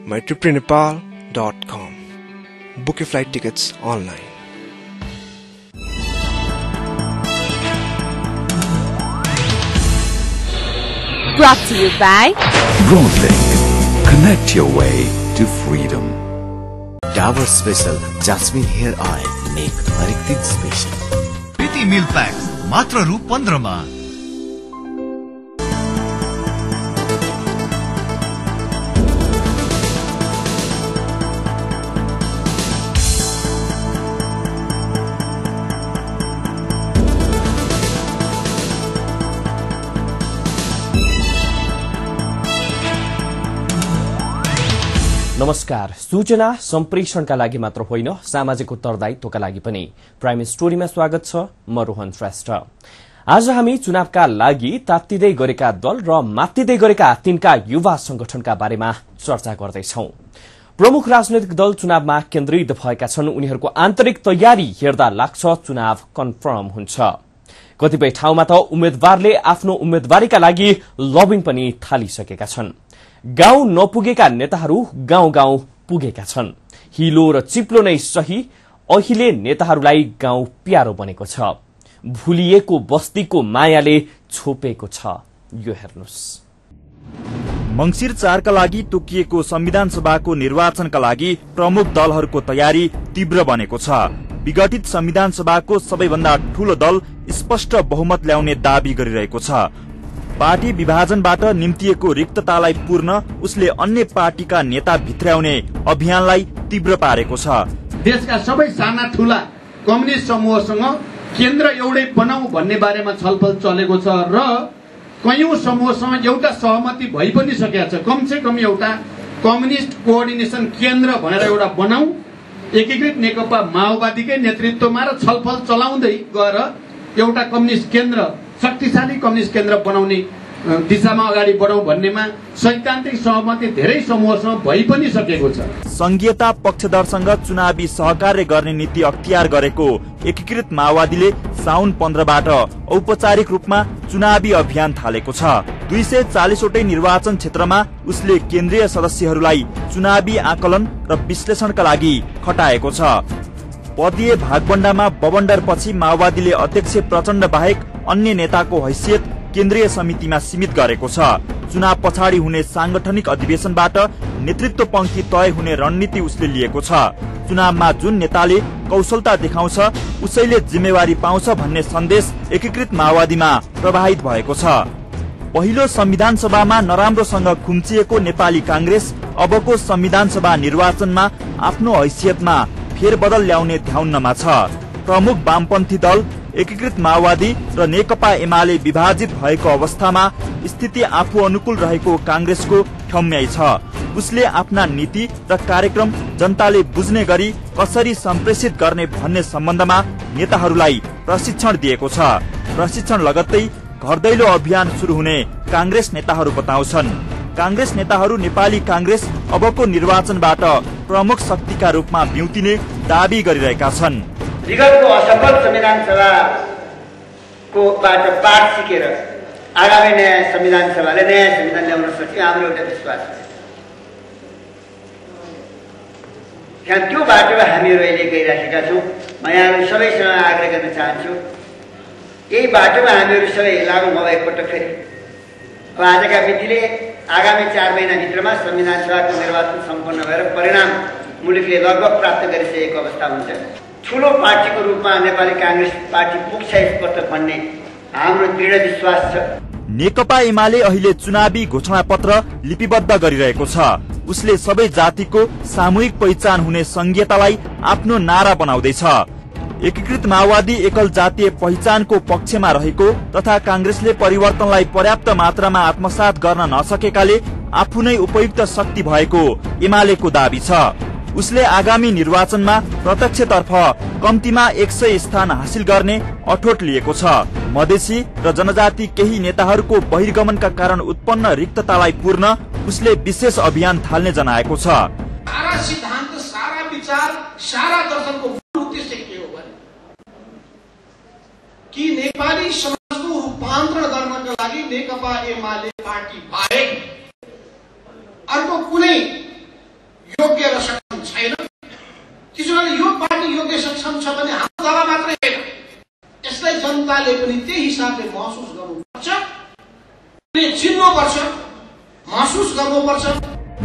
mytriptynepal.com. Book your flight tickets online. Brought to you by Broadlink. Connect your way to freedom. Dabur Special Jasmine Hair Oil. Make हरेक दिन special. प्रीति milk PACS मात्र ₹15 मा. नमस्कार. सूचना सम्प्रेषणका लागि मात्र होइन, सामाजिक उत्तरदायित्वका लागि पनि प्राइम स्टोरीमा स्वागत छ. म रोहन श्रेष्ठ. आज हामी चुनावका लागि तात्तिदै गरेका दल र मात्तिदै गरेका तिनका युवा संगठनका बारेमा चर्चा गर्दैछौं. प्रमुख राजनैतिक दल चुनावमा केन्द्रित भएका छन्. उनीहरूको आन्तरिक तयारी हेर्दा लाग्छ चुनाव कन्फर्म हुन्छ. कतिपय ठाउँमा त उम्मेद्वारले आफ्नो उम्मेद्वारीका लागि लबिङ पनि थालिसकेका छन्. गाउँ नपुगेका नेताहरू गाउँ गाउँ पुगेका छन्. हिलो र चिप्लो नै सही, अहिले नेताहरूलाई गाउँ प्यारो बनेको छ. भुलिएको बस्तीको मायाले छोपेको छ. यो हेर्नुस्. मंसिर 4 का लागि तोकिएको संविधान सभाको निर्वाचनका लागि प्रमुख दलहरूको तयारी तीव्र बनेको छ. विघटित संविधान सभाको सबैभन्दा ठूलो दल स्पष्ट बहुमत ल्याउने दावी गरिरहेको छ. पार्टी विभाजनबाट निम्तिएको रिक्ततालाई पूर्ण उसले अन्य पार्टीका नेता भित्र्याउने अभियानलाई तीव्र पारेको छ. देशका सबै साना ठूला कम्युनिस्ट समूहसँग केन्द्र एउटै बनाऊ भन्ने बारेमा छलफल चलेको छ र कयौं समूहसँग एउटा सहमति भइ पनि सकेको छ. कमसे कम एउटा कम्युनिस्ट कोअर्डिनेसन केन्द्र भनेर एउटा बनाऊ, एकीकृत नेकपा माओवादीकै नेतृत्वमा र छलफल चलाउँदै गएर एउटा कम्युनिस्ट केन्द्र, शक्तिशाली कम्युनिस्ट केन्द्र बनाउने दिशामा अगाडि बढाउँ भन्नेमा सैद्धान्तिक सहमति धेरै समूहसँग भइ पनि सकेको छ. संघीयता पक्षधरसँग चुनावी सहकार्य गर्ने नीति अख्तियार गरेको एकीकृत माओवादीले साउन 15 बाट औपचारिक रूपमा चुनावी अभियान थालेको छ. 240 वटै निर्वाचन क्षेत्रमा उसले केन्द्रीय सदस्यहरूलाई चुनावी आकलन र विश्लेषणका लागि खटाएको छ. पदीय भागबण्डामा बवण्डरपछि माओवादीले अध्यक्ष प्रचण्ड बाहेक अन्य नेताको हैसियत केन्द्रीय समितिमा सीमित गरेको छ. चुनाव पछाडि हुने सांगठनिक अधिवेशनबाट नेतृत्व पंक्ति तय हुने रणनीति उसले लिएको छ. चुनावमा जुन नेताले कौशलता देखाउँछ उसैले जिम्मेवारी पाउँछ भन्ने सन्देश एकीकृत माओवादीमा प्रवाहित भएको छ. पहिलो संविधान सभामा नराम्रोसँग खुम्चिएको नेपाली कांग्रेस अबको संविधान सभा निर्वाचनमा आफ्नो हैसियतमा फेरबदल ल्याउने ध्याउनमा छ. प्रमुख वामपन्थी दल एकीकृत माओवादी र नेकपा एमाले विभाजित भएको अवस्थामा स्थिति आफू अनुकूल रहेको कांग्रेसको ठम्याइ छ. उसले आफ्ना नीति र कार्यक्रम जनताले बुझ्ने गरी कसरी सम्प्रेषित गर्ने भन्ने सम्बन्धमा नेताहरूलाई प्रशिक्षण दिएको छ. प्रशिक्षण लगत्तै घर दैलो अभियान शुरू हुने कांग्रेस नेताहरू बताउँछन्. कांग्रेस नेताहरू नेपाली कांग्रेस अबको निर्वाचनबाट प्रमुख शक्तिका रूपमा बिउतिने दावी गरिरहेका छन्. विगतको असफल संविधान सभाको बाट पाठ सिकेर आगामी नयाँ संविधान सभाले नयाँ संविधान ल्याउन सक्छ, हाम्रो एउटा विश्वास छ. त्यहाँ त्यो बाटोमा हामीहरू अहिले गइराखेका छौँ. म यहाँहरू सबैसँग आग्रह गर्न चाहन्छु, यही बाटोमा हामीहरू सबै लागू भए एकपटक फेरि अब आजका मितिले आगामी 4 महिनाभित्रमा संविधान सभाको निर्वाचन सम्पन्न भएर परिणाम मुलुकले लगभग प्राप्त गरिसकेको अवस्था हुन्छ. ठूलो पार्टीको रूपमा नेपाली कांग्रेस पार्टी पुग्छ यसपटक भन्ने हाम्रो दृढ विश्वास छ. नेकपा एमाले अहिले चुनावी घोषणा पत्र लिपिबद्ध गरिरहेको छ. उसले सबै जातिको सामूहिक पहिचान हुने संघीयतालाई आफ्नो नारा बनाउँदैछ. एकीकृत माओवादी एकल जातीय पहिचानको पक्षमा रहेको तथा कांग्रेसले परिवर्तनलाई पर्याप्त मात्रामा आत्मसात गर्न नसकेकाले आफू नै उपयुक्त शक्ति भएको एमालेको दावी छ. उसले आगामी निर्वाचनमा प्रत्यक्षतर्फ कम्तीमा 100 स्थान हासिल गर्ने अठोट लिएको छ. मधेसी र जनजाति केही नेताहरूको बहिर्गमनका कारण उत्पन्न रिक्ततालाई पूर्ण उसले विशेष अभियान थाल्ने जनाएको छ. सारा सिद्धान्त, सारा विचार, सारा दर्शनको मूल उद्देश्य के हो भने कि नेपाली समाजको रूपान्तरण गर्नका लागि नेकपा एमाले पार्टी बाहेक अर्को कुनै जनताले पनि त्यही हिसाबले महसुस गर्नुपर्छ, चिन्नुपर्छ, महसुस गर्नुपर्छ।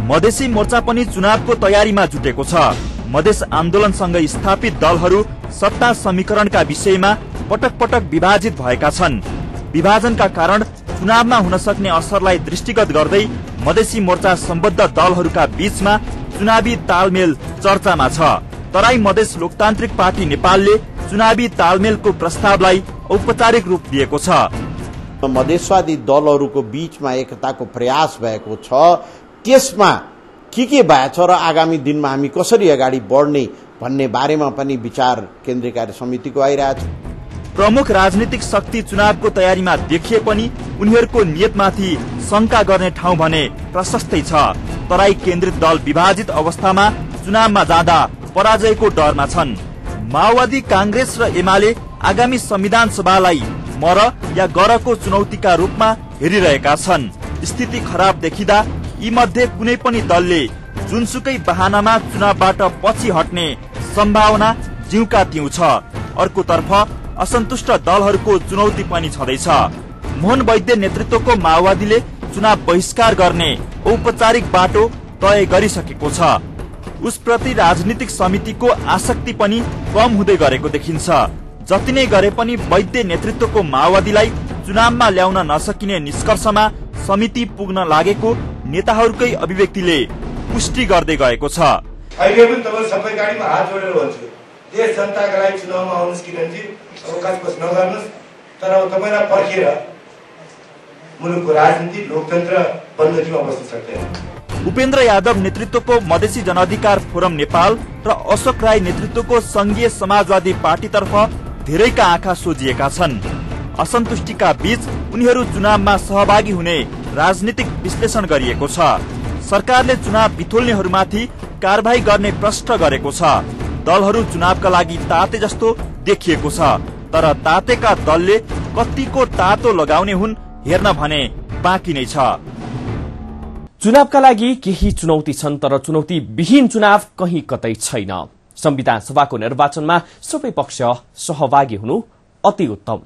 मधेसी मोर्चा पनि चुनावको तयारीमा जुटेको छ। मधेस आन्दोलनसँग स्थापित दलहरू सत्ता समीकरणका विषयमा पटक पटक विभाजित भएका छन्। विभाजनका कारण चुनावमा हुन सक्ने असरलाई दृष्टिगत गर्दै मधेसी मोर्चा सम्बद्ध दलहरूका बीचमा चुनावी तालमेल चर्चामा छ। तराई मधेस लोकतान्त्रिक पार्टी नेपालले चुनावी तालमेलको प्रस्तावलाई औपचारिक रूप दिएको छ। मधेसवादी दलहरूको बीचमा एकताको प्रयास भएको छ। त्यसमा के भएछ र आगामी दिनमा हामी कसरी अगाडि बढ्ने भन्ने बारेमा पनि विचार केन्द्रीय कार्य समितिको आइरहेछ। प्रमुख राजनीतिक शक्ति चुनावको तयारीमा देखिए पनि उनीहरूको नियतमाथि शंका गर्ने ठाउँ भने प्रशस्तै छ। तराई केन्द्रित दल विभाजित अवस्थामा चुनावमा जाँदा पराजयको डरमा छन्। माओवादी, कांग्रेस र एमाले आगामी संविधान सभालाई मर या गरको चुनौतीका रूपमा हेरिरहेका छन्। स्थिति खराब देखिँदा यी मध्ये कुनै पनि दलले जुनसुकै बहानामा चुनावबाट पछि हट्ने सम्भावना जिउका तिउ छ। अर्कोतर्फ असन्तुष्ट दलहरूको चुनौती पनि छँदैछ। मोहन वैद्य नेतृत्वको माओवादीले चुनाव बहिष्कार गर्ने औपचारिक बाटो तय गरिसकेको छ। उसप्रति राजनीतिक समितिको आसक्ति पनि कम हुँदै गरेको देखिन्छ। जति नै गरे पनि वैद्य नेतृत्वको माओवादीलाई चुनावमा ल्याउन नसकिने निष्कर्षमा समिति पुग्न लागेको नेताहरूकै अभिव्यक्तिले पुष्टि गर्दै गएको छ। अहिले पनि तपाईँ सबै गाडीमा हात जोडेर भन्छु, देश जनताका लागि चुनावमा आउनुहोस् किनभने अवकाश नगर्नुहोस्, तर तपाईँलाई पर्खेर मुलुकको राजनीति लोकतन्त्र बन्द किन बस्न सक्दैन। उपेन्द्र यादव नेतृत्वको मधेसी जनअधिकार फोरम नेपाल र अशोक राई नेतृत्वको संघीय समाजवादी पार्टीतर्फ धेरैका आँखा सोझिएका छन्। असन्तुष्टिका बीच उनीहरू चुनावमा सहभागी हुने राजनीतिक विश्लेषण गरिएको छ। सरकारले चुनाव बिथोल्नेहरूमाथि कारबाही गर्ने प्रश्न गरेको छ। दलहरू चुनावका लागि ताते जस्तो देखिएको छ, तर तातेका दलले कतिको तातो लगाउने हुन् हेर्न भने बाँकी नै छ। चुनावका लागि केही चुनौती छन्, तर चुनौती विहीन चुनाव कहीं कतै छैन। संविधान सभाको निर्वाचनमा सबै पक्ष सहभागी हुनु अति उत्तम,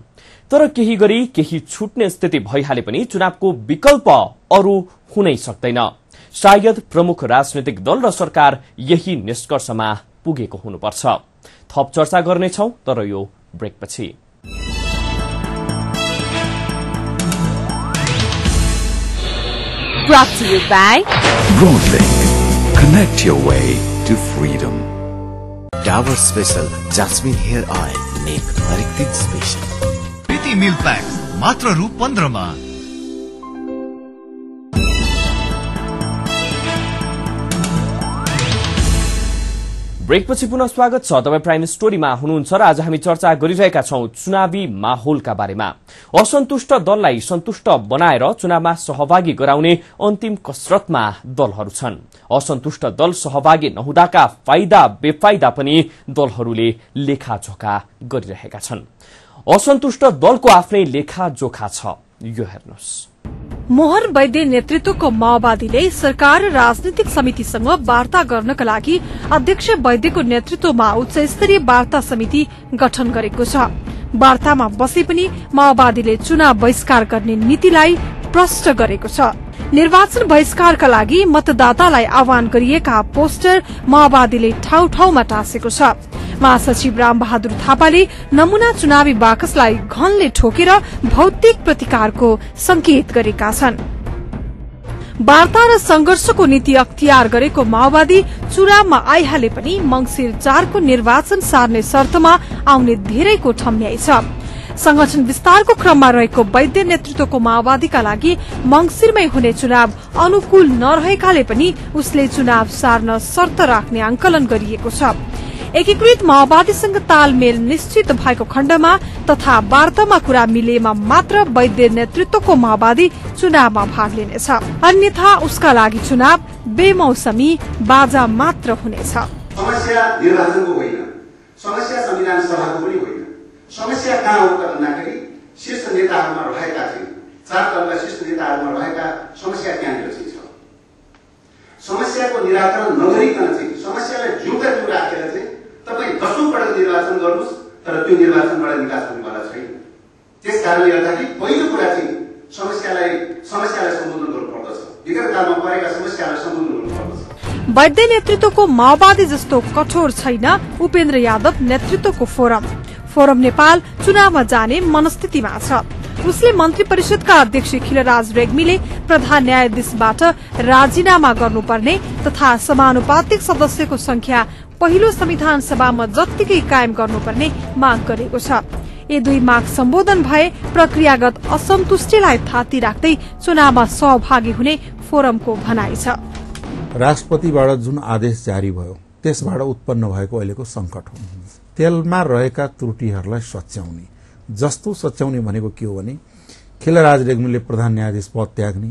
तर केही गरी केही छुट्ने स्थिति भइहाले पनि चुनावको विकल्प अरू हुनै सक्दैन। सायद प्रमुख राजनीतिक दल र सरकार यही निष्कर्षमा पुगेको हुनुपर्छ। थप चर्चा गर्नेछौं, तर यो ब्रेकपछि। Brought to you by Broadlink. Connect your way to freedom. Dabur special jasmine hair oil, नेक हरेक दिन स्पेशल। प्रीति मिल्क प्याक्स मात्र रु 15 मा। ब्रेकपछि पुनः स्वागत छ। तपाईं प्राइम स्टोरीमा हुनुहुन्छ र आज हामी चर्चा गरिरहेका छौं चुनावी माहौलका बारेमा। असन्तुष्ट दललाई सन्तुष्ट बनाएर चुनावमा सहभागी गराउने अन्तिम कसरतमा दलहरू छन्। असन्तुष्ट दल सहभागी नहुँदाका फाइदा बेफाइदा पनि दलहरूले लेखाजोखा गरिरहेका छन्। असन्तुष्ट दलको आफ्नै लेखाजोखा छ, यो हेर्नुहोस्। मोहन वैद्य नेतृत्वको माओवादीले सरकार र राजनीतिक समितिसँग वार्ता गर्नका लागि अध्यक्ष वैद्यको नेतृत्वमा उच्च स्तरीय वार्ता समिति गठन गरेको छ। वार्तामा बसे पनि माओवादीले चुनाव बहिष्कार गर्ने नीतिलाई प्रष्ट गरेको छ। निर्वाचन बहिष्कारका लागि मतदातालाई आह्वान गरिएका पोस्टर माओवादीले ठाउँ ठाउँमा टाँसेको छ। महासचिव रामबहादुर थापाले नमूना चुनावी बाकसलाई घनले ठोकेर भौतिक प्रतिकारको संकेत गरेका छन्। वार्ता र संघर्षको नीति अख्तियार गरेको माओवादी चुनावमा आइहाले पनि मंगिर 4 को निर्वाचन सार्ने शर्तमा आउने धेरैको ठम्याइ छ। संगठन विस्तारको क्रममा रहेको वैद्य नेतृत्वको माओवादीका लागि मंगिरमै हुने चुनाव अनुकूल नरहेकाले पनि उसले चुनाव सार्न शर्त राख्ने आंकलन गरिएको छ। एकीकृत माओवादीसँग तालमेल निश्चित भएको खण्डमा तथा वार्तामा कुरा मिलेमा मात्र वैद्य नेतृत्वको माओवादी चुनावमा भाग लिनेछ, अन्यथा उसका लागि चुनाव बेमौसमी बाजा मात्र हुनेछ। समस्या निर्वाचनको होइन, समस्या संविधान सभाको पनि होइन। समस्या कहाँ हो त भन्दाखेरि शीर्ष नेताहरूमा रहेका चाहिँ 4 तलका शीर्ष नेताहरूमा रहेका समस्या त्यहाँनिर चाहिँ छ। समस्याको निराकरण नगरिकन चाहिँ समस्यालाई जिउका जिउ राखेर चाहिँ तपाईँ 10औं पटक निर्वाचन गर्नुहोस्, तर त्यो निर्वाचनबाट निकास हुनेवाला छैन। त्यस कारणले गर्दाखेरि पहिलो कुरा चाहिँ समस्यालाई सम्बोधन गर्नुपर्दछ, विगत कालमा परेका समस्यालाई सम्बोधन गर्नुपर्दछ। वैद्य नेतृत्वको माओवादी जस्तो कठोर छैन उपेन्द्र यादव नेतृत्वको फोरम नेपाल चुनावमा जाने मनस्थितिमा छ। उसले मन्त्री परिषदका अध्यक्ष खिलराज रेग्मीले प्रधान न्यायाधीशबाट राजीनामा गर्नुपर्ने तथा समानुपातिक सदस्यको संख्या पहिलो संविधान सभामा जत्तिकै कायम गर्नुपर्ने माग गरेको छ। यी दुई माग सम्बोधन भए प्रक्रियागत असन्तुष्टिलाई थाती राख्दै चुनावमा सहभागी हुने फोरमको भनाइ छ। राष्ट्रपतिबाट जुन आदेश जारी भयो त्यसबाट उत्पन्न भएको अहिलेको संकट हो। त्यसमा रहेका त्रुटिहरूलाई सच्याउने, जस्तो सच्याउने भनेको के हो भने खिलराज रेग्मीले प्रधान न्यायाधीश पद त्याग्ने,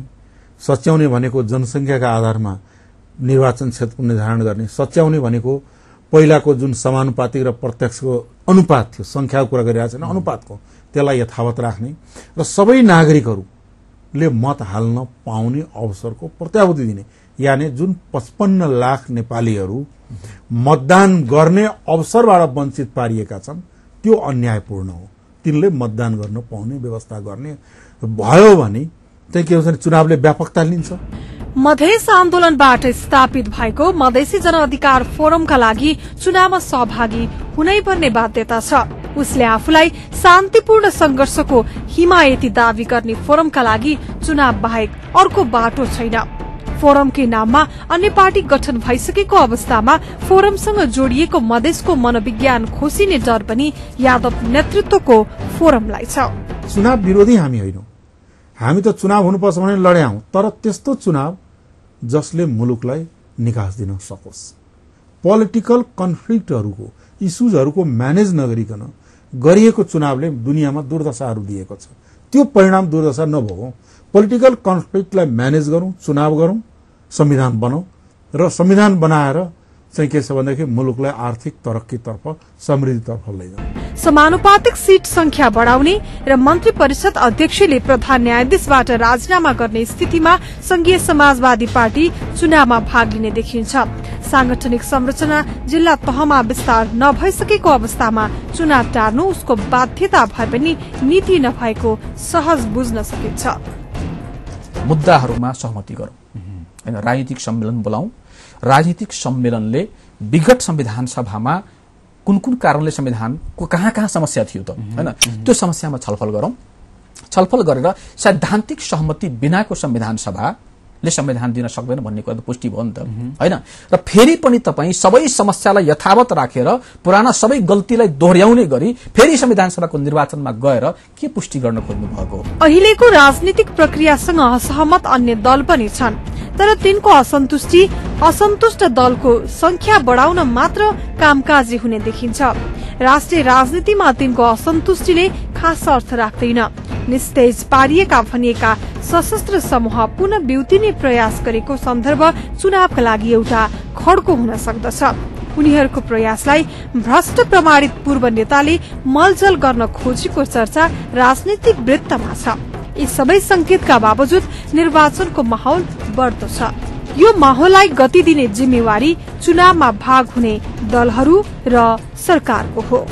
सच्याउने भनेको जनसंख्याका आधारमा निर्वाचन क्षेत्रको निर्धारण गर्ने, सच्याउने भनेको पहिलाको जुन समानुपातिक र प्रत्यक्षको अनुपात थियो, संख्याको कुरा गरिरहेको छैन, अनुपातको त्यसलाई यथावत राख्ने र सबै नागरिकहरूले मत हाल्न पाउने अवसरको प्रत्याभूति दिने, यानी जुन 55 लाख नेपालीहरू मतदान गर्ने अवसरबाट वञ्चित पारिएका छन् त्यो अन्यायपूर्ण हो। तिनले मतदान गर्न पाउने व्यवस्था गर्ने भयो भने चाहिँ के हुन्छ, चुनावले व्यापकता लिन्छ। मधेस आन्दोलनबाट स्थापित भएको मधेसी जनअधिकार फोरमका लागि चुनावमा सहभागी हुनै पर्ने बाध्यता छ। उसले आफूलाई शान्तिपूर्ण संघर्षको हिमायती दावी गर्ने फोरमका लागि चुनाव बाहेक अर्को बाटो छैन। फोरमकै नाममा अन्य पार्टी गठन भइसकेको अवस्थामा फोरमसँग जोडिएको मधेसको मनोविज्ञान खोसिने डर पनि यादव नेतृत्वको फोरमलाई छ। चुनाव विरोधी हामी होइनौं, हामी त चुनाव हुनुपर्छ भने लड्याउँ, तर त्यस्तो चुनाव जसले मुलुकलाई निकास दिन सकोस्। पोलिटिकल कन्फ्लिक्टहरूको इस्युजहरूको म्यानेज नगरिकन गरिएको चुनावले दुनियाँमा दुर्दशाहरू दिएको छ। त्यो परिणाम दुर्दशा नभोगौं। पोलिटिकल कन्फ्लिक्टलाई म्यानेज गरौं, चुनाव गरौं, संविधान बनाऊ र संविधान बनाएर चाहिँ के छ भन्दाखेरि मुलुकलाई आर्थिक तरक्कीतर्फ समृद्धितर्फ लैजाऊ। समानुपातिक सीट संख्या बढ़ाउने र मन्त्री परिषद अध्यक्षले प्रधान न्यायाधीशबाट राजीनामा गर्ने स्थितिमा संघीय समाजवादी पार्टी चुनावमा भाग लिने देखिन्छ। सांगठनिक संरचना जिल्ला तहमा विस्तार नभइसकेको अवस्थामा चुनाव टार्नु उसको बाध्यता भए पनि नीति नभएको सहज बुझ्न सकिन्छ। मुद्दाहरूमा सहमति गरौं, हैन, राजनीतिक सम्मेलन बोलाऊ। राजनीतिक सम्मेलनले विगत संविधान सभामा कुन कुन कारणले संविधानको कहाँ समस्या थियो त, हैन, त्यो समस्यामा छलफल गरौं। छलफल गरेर सैद्धान्तिक सहमति बिनाको संविधान सभाले संविधान दिन सक्दैन भन्ने कुरा त पुष्टि भयो नि त, हैन। र फेरि पनि तपाई सबै समस्यालाई यथावत राखेर पुराना सबै गल्तीलाई दोहोर्याउने गरी फेरि संविधान सभाको निर्वाचनमा गएर के पुष्टि गर्न खोज्नु भएको? अहिलेको राजनीतिक प्रक्रियासँग असहमत अन्य दल पनि छन्, तर तिनको असन्तुष्ट दलको संख्या बढ़ाउन मात्र कामकाजी हुने देखिन्छ। राष्ट्रिय राजनीतिमा तिनको असन्तुष्टिले खास अर्थ राख्दैन। निस्तेज पारिएका भनिएका सशस्त्र समूह पुनः ब्युतिने प्रयास गरेको सन्दर्भ चुनावका लागि एउटा खड्को हुन सक्दछ। उनीहरूको प्रयासलाई भ्रष्ट प्रमाणित पूर्व नेताले मलजल गर्न खोजेको चर्चा राजनीतिक वृत्तमा छ। यी सबै संकेतका बावजुद निर्वाचनको माहौल बढ्दो छ। यो माहौललाई गति दिने जिम्मेवारी चुनावमा भाग हुने दलहरू र सरकारको हो।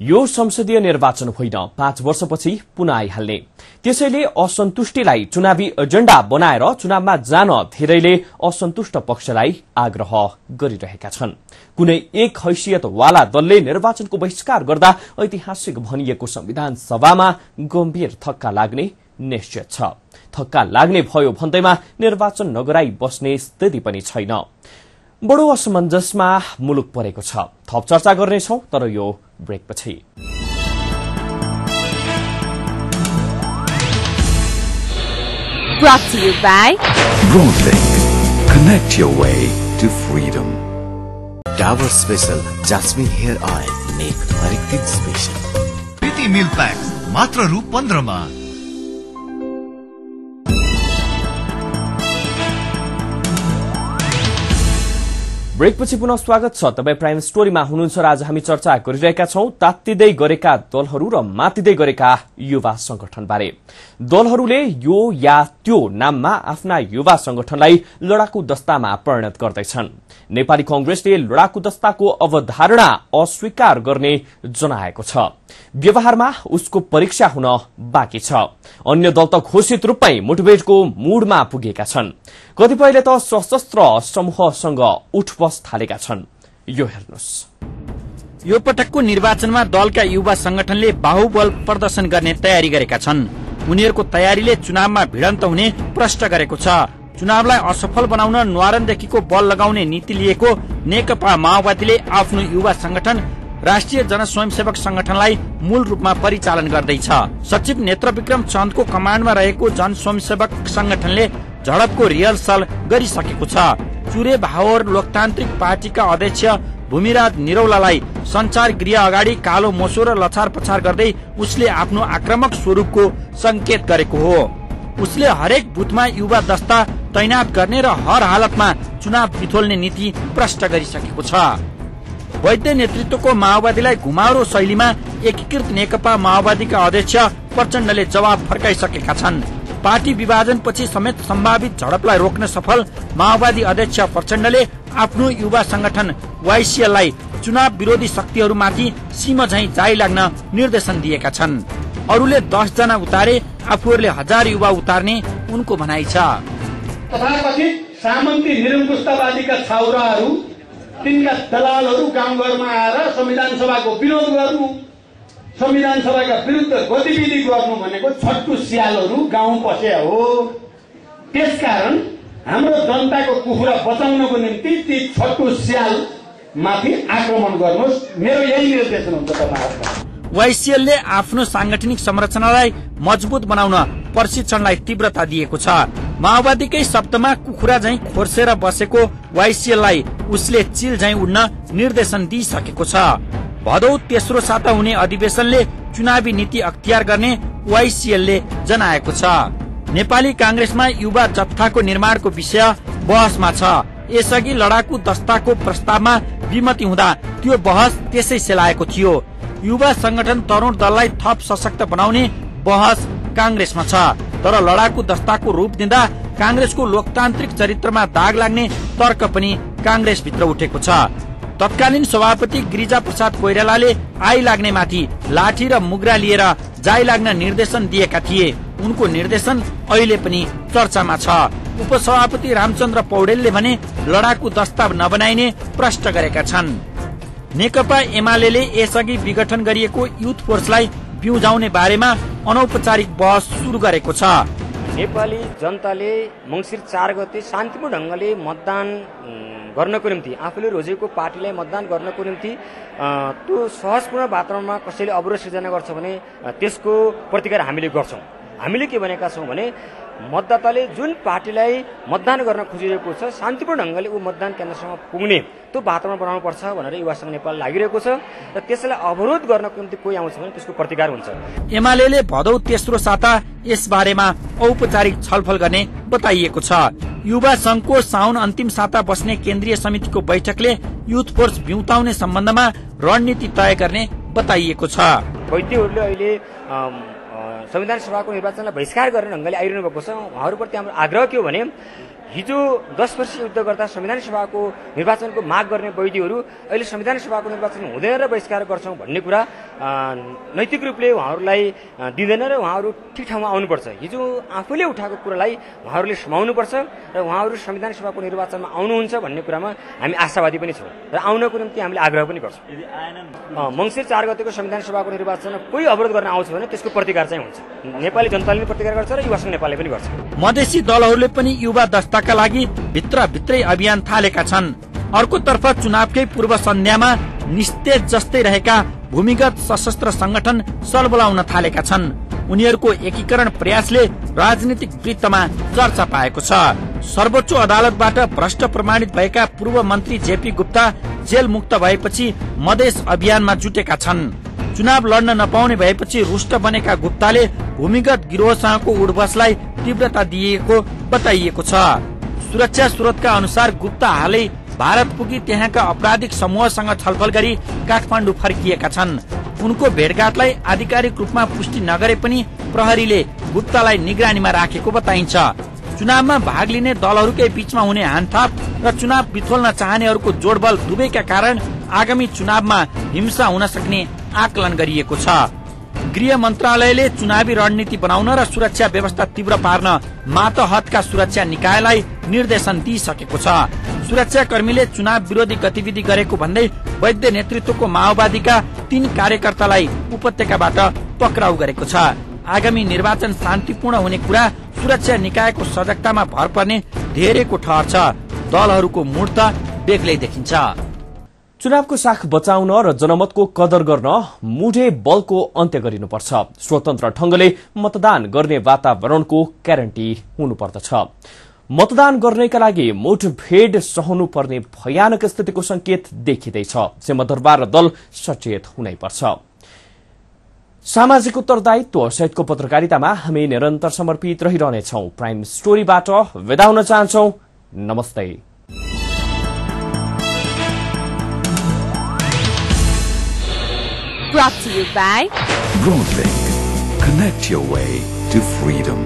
यो संसदीय निर्वाचन होइन, 5 वर्षपछि पुनः आइहाल्ने। त्यसैले असन्तुष्टिलाई चुनावी एजेण्डा बनाएर चुनावमा जान धेरैले असन्तुष्ट पक्षलाई आग्रह गरिरहेका छन्। कुनै एक हैसियतवाला दलले निर्वाचनको बहिष्कार गर्दा ऐतिहासिक भनिएको संविधान सभामा गम्भीर धक्का लाग्ने निश्चित छ। धक्का लाग्ने भयो भन्दैमा निर्वाचन नगराई बस्ने स्थिति पनि छैन। बडो असमञ्जसमा मुलुक परेको छ। थप चर्चा गर्नेछौं, तर यो ब्रेकपछि। Brought to you by Broadlink. Connect your way to freedom. Dabur Special Jasmine Hair Oil, make हरेक दिन स्पेशल। प्रीति मिल्क पैक्स मात्र रु 15 मा। ब्रेकपछि पुनः स्वागत छ। तपाईं प्राइम स्टोरीमा हुनुहुन्छ र आज हामी चर्चा गरिरहेका छौं तात्तिदै गरेका दलहरू र मात्तिदै गरेका युवा संगठनबारे। दलहरूले यो या त्यो नाममा आफ्ना युवा संगठनलाई लडाकु दस्तामा परिणत गर्दैछन्। नेपाली कांग्रेसले लडाकु दस्ताको अवधारणा अस्वीकार गर्ने जनाएको छ। व्यवहारमा उसको परीक्षा हुन बाँकी छ। अन्य दल त घोषित रूपमै मुठभेडको मूडमा पुगेका छन्। कतिपयले त सशस्त्र समूहसँग उठबस थालेका छन्। यो हेर्नुस्। यो पटकको निर्वाचनमा दलका युवा संगठनले बाहुबल प्रदर्शन गर्ने तयारी गरेका छन्। उनीहरूको तयारीले चुनावमा भिडन्त हुने प्रश्न गरेको छ। चुनावलाई असफल बनाउन न्वारनदेखिको बल लगाउने नीति लिएको नेकपा माओवादीले आफ्नो युवा संगठन राष्ट्रिय जनस्वयंसेवक संगठनलाई मूल रूपमा परिचालन गर्दैछ। सचिव नेत्रविक्रम चन्दको कमान्डमा रहेको जनस्वयंसेवक संगठनले झडपको रिहर्सल गरिसकेको छ। चुरे भावर लोकतान्त्रिक पार्टीका अध्यक्ष भूमिराज निरौलालाई संचार गृह अगाडि कालो मोसो र लछार पछार गर्दै उसले आफ्नो आक्रामक स्वरूपको संकेत गरेको हो। उसले हरेक बुथमा युवा दस्ता तैनात गर्ने र हर हालतमा चुनाव बिथोल्ने नीति प्रष्ट गरिसकेको छ। वैद्य नेतृत्वको माओवादीलाई घुमाउरो शैलीमा एकीकृत नेकपा माओवादीका अध्यक्ष प्रचण्डले जवाब फर्काइसकेका छन्। पार्टी विभाजनपछि समेत सम्भावित झडपलाई रोक्न सफल माओवादी अध्यक्ष प्रचण्डले आफ्नो युवा संगठन वाइसिएललाई चुनाव विरोधी शक्तिहरूमाथि सीमा झैं जाइ लाग्न निर्देशन दिएका छन्। अरूले 10 जना उतारे, आफूहरूले 1000 युवा उतार्ने उनको भनाइ छ। तथाकथित सामन्ती निरङ्कुशतावादीका छाउराहरू, तिनका दलालहरू गाउँघरमा आएर संविधान सभाको विरोध गर्नु, संविधान सभाका विरुद्ध गतिविधि गर्नु भनेको छट्टु स्यालहरू गाउँ पसे हो। त्यसकारण हाम्रो जनताको कुखुरा बचाउनको निम्ति ती छट्टु स्याल माथि आक्रमण गर्नुहोस्, मेरो यही निर्देशन हुन्छ तपाईहरुलाई। वाइसिएलले आफ्नो सांगठनिक संरचनालाई मजबुत बनाउन प्रशिक्षणलाई तीव्रता दिएको छ। माओवादीकै शब्दमा कुखुरा झैं खोर्सेर बसेको वाइसिएललाई उसले चिल झैं उड्न निर्देशन दिइसकेको छ। भदौ तेस्रो साता हुने अधिवेशनले चुनावी नीति अख्तियार गर्ने वाइसिएलले जनाएको छ। नेपाली कांग्रेसमा युवा जत्थाको निर्माणको विषय बहसमा छ। यसअघि लडाकु दस्ताको प्रस्तावमा विमति हुँदा त्यो बहस त्यसै सेलाएको थियो। युवा संगठन तरुण दललाई थप सशक्त बनाउने बहस कांग्रेसमा छ। तर लडाकु दस्ताको रूप दिँदा कांग्रेसको लोकतान्त्रिक चरित्रमा दाग लाग्ने तर्क पनि कांग्रेसभित्र उठेको छ। तत्कालीन सभापति गिरिजा प्रसाद कोइरालाले आइ लाग्ने माथि लाठी र मुग्रा लिएर जाइ लाग्न निर्देशन दिएका थिए। उनको निर्देशन अहिले पनि चर्चामा छ। उपसभापति रामचन्द्र पौडेलले भने लडाकु दस्ता नबनाइने प्रश्न गरेका छन्। नेकपा एमालेले यसअघि विघटन गरिएको युथ फोर्सलाई बिउजाउने बारेमा अनौपचारिक बहस सुरु गरेको छ। नेपाली जनताले मंसिर 4 गते शान्तिपूर्ण ढंगले मतदान गर्नको निम्ति आफूले रोजेको पार्टीलाई मतदान गर्नको निम्ति त्यो सहजपूर्ण वातावरणमा कसैले अवरोध सिर्जना गर्छ भने त्यसको प्रतिकार हामीले गर्छौं। हामीले के भनेका छौं भने मतदाताले जुन पार्टीलाई मतदान गर्न खोजिरहेको छ शान्तिपूर्ण ढंगले ऊ मतदान केन्द्रसम्म पुग्ने त्यो वातावरण बनाउनु पर्छ भनेर युवा संघ नेपाल लागिरहेको छ र त्यसलाई अवरोध गर्नको निम्ति कोही आउँछ भने त्यसको प्रतिकार हुन्छ। एमालेले भदौ तेस्रो साता यस बारेमा औपचारिक छलफल गर्ने बताइएको छ। युवा संघको साउन अन्तिम साता बस्ने केन्द्रीय समितिको बैठकले युथ फोर्स बिउताउने सम्बन्धमा रणनीति तय गर्ने बताइएको छ। वैद्यहरूले अहिले संविधान सभाको निर्वाचनलाई बहिष्कार गर्ने ढंगले आइरहनु भएको छ। उहाँहरूप्रति हाम्रो आग्रह के हो भने हिजो 10 वर्ष युद्ध गर्दा संविधान सभाको निर्वाचनको माग गर्ने वैद्यहरू अहिले संविधान सभाको निर्वाचन हुँदैन र बहिष्कार गर्छौं भन्ने कुरा नैतिक रूपले उहाँहरूलाई दिँदैन र उहाँहरू ठिक ठाउँमा आउनुपर्छ। हिजो आफूले उठाएको कुरालाई उहाँहरूले समाउनुपर्छ र उहाँहरू संविधान सभाको निर्वाचनमा आउनुहुन्छ भन्ने कुरामा हामी आशावादी पनि छौं र आउनको निम्ति हामीले आग्रह पनि गर्छौं। मंसिर 4 गतेको संविधान सभाको निर्वाचनमा कोही अवरोध गर्न आउँछ भने त्यसको प्रतिकार चाहिँ हुन्छ। नेपाली जनताले पनि प्रतिकार गर्छ र युवा संघ नेपालले पनि गर्छ। मधेसी दलहरूले पनि युवा दस्ताका लागि भित्रै अभियान थालेका छन्। अर्कोतर्फ चुनावकै पूर्व सन्ध्यामा निस्तेज जस्तै रहेका भूमिगत सशस्त्र संगठन सलबलाउन थालेका छन्। उनीहरूको एकीकरण प्रयासले राजनीतिक वृत्तमा चर्चा पाएको छ। सर्वोच्च अदालतबाट भ्रष्ट प्रमाणित भएका पूर्व मन्त्री जेपी गुप्ता जेल मुक्त भएपछि मधेस अभियानमा जुटेका छन्। चुनाव लड्न नपाउने भएपछि रुष्ट बनेका गुप्ताले भूमिगत गिरोहसँगको उठबसलाई तीव्रता दिएको बताइएको छ। सुरक्षा स्रोतका अनुसार गुप्ता हालै भारत पुगी त्यहाँका आपराधिक समूहसँग छलफल गरी काठमाडौँ फर्किएका छन्। उनको भेटघाटलाई आधिकारिक रूपमा पुष्टि नगरे पनि प्रहरीले गुप्तालाई निगरानीमा राखेको बताइन्छ। चुनावमा भाग लिने दलहरूकै बीचमा हुने हानथाप र चुनाव बिथोल्न चाहनेहरूको जोडबल दुवैका कारण आगामी चुनावमा हिंसा हुन सक्ने आकलन गरिएको छ। गृह मन्त्रालयले चुनावी रणनीति बनाउन र सुरक्षा व्यवस्था तीव्र पार्न मातहतका सुरक्षा निकायलाई निर्देशन दिइसकेको छ। सुरक्षाकर्मीले चुनाव विरोधी गतिविधि गरेको भन्दै वैद्य नेतृत्वको माओवादीका 3 कार्यकर्तालाई उपत्यकाबाट पक्राउ गरेको छ। आगामी निर्वाचन शान्तिपूर्ण हुने कुरा सुरक्षा निकायको सजगतामा भर पर्ने धेरैको ठहर छ। दलहरूको मूड त बेग्लै देखिन्छ। चुनावको साख बचाउन र जनमतको कदर गर्न मुठे बलको अन्त्य गरिनुपर्छ। स्वतन्त्र ढंगले मतदान गर्ने वातावरणको ग्यारेन्टी हुनुपर्दछ। मतदान गर्नका लागि मुठभेड सहनु पर्ने भयानक स्थितिको संकेत देखिँदैछ। सिंहदरबार र दल सचेत हुनैपर्छ। सामाजिक उत्तरदायित्व सहितको पत्रकारितामा हामी निरन्तर समर्पित रहिरहनेछौं। प्राइम स्टोरीबाट विदा हुन चाहन्छौं। नमस्ते। Brought to you by Broadlink. Connect your way to freedom.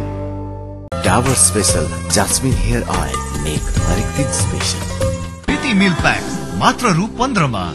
Dabur special jasmine hair oil, नेक हरेक दिन स्पेशल। प्रीति मिल्क प्याक मात्र रु 15 मा।